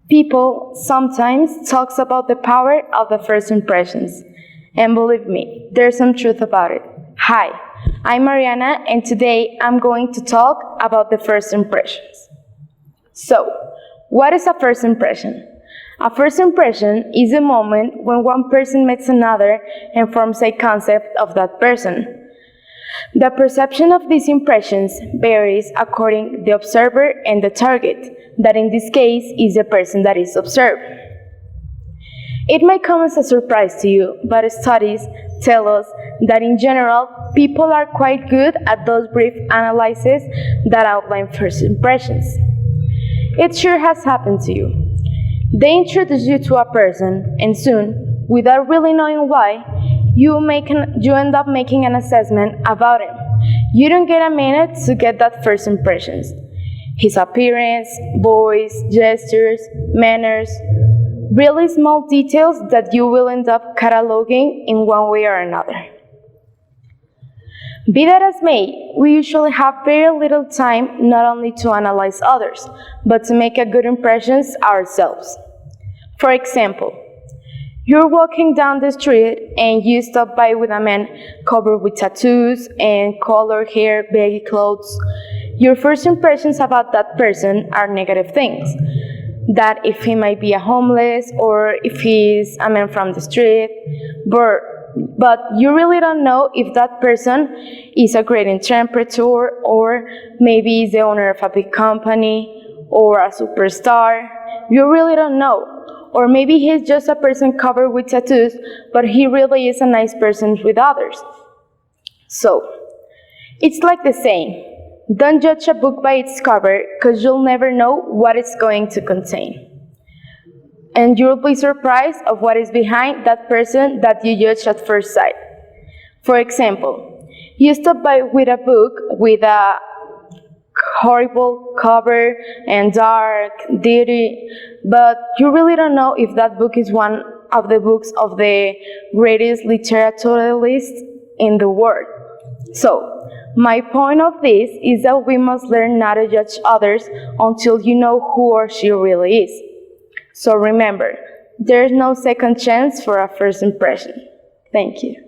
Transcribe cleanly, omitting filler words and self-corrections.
People sometimes talk about the power of the first impressions. And believe me, there's some truth about it. Hi, I'm Mariana, and today I'm going to talk about the first impressions. So, what is a first impression? A first impression is a moment when one person meets another and forms a concept of that person. The perception of these impressions varies according to the observer and the target, that in this case is the person that is observed. It may come as a surprise to you, but studies tell us that in general, people are quite good at those brief analyses that outline first impressions. It sure has happened to you. They introduce you to a person, and soon, without really knowing why, you end up making an assessment about him. You don't get a minute to get that first impressions. His appearance, voice, gestures, manners, really small details that you will end up cataloging in one way or another. Be that as may, we usually have very little time not only to analyze others, but to make a good impressions ourselves. For example, you're walking down the street and you stop by with a man covered with tattoos and colored hair, baggy clothes. Your first impressions about that person are negative things. That if he might be a homeless or if he's a man from the street, but you really don't know if that person is a great interpreter or maybe is the owner of a big company or a superstar. You really don't know. Or maybe he's just a person covered with tattoos, but he really is a nice person with others. So, it's like the saying, don't judge a book by its cover, because you'll never know what it's going to contain. And you'll be surprised of what is behind that person that you judge at first sight. For example, you stop by with a book with a horrible cover and dark, dirty, but you really don't know if that book is one of the books of the greatest literaturalists in the world. So, my point of this is that we must learn not to judge others until you know who or she really is. So remember, there's no second chance for a first impression. Thank you.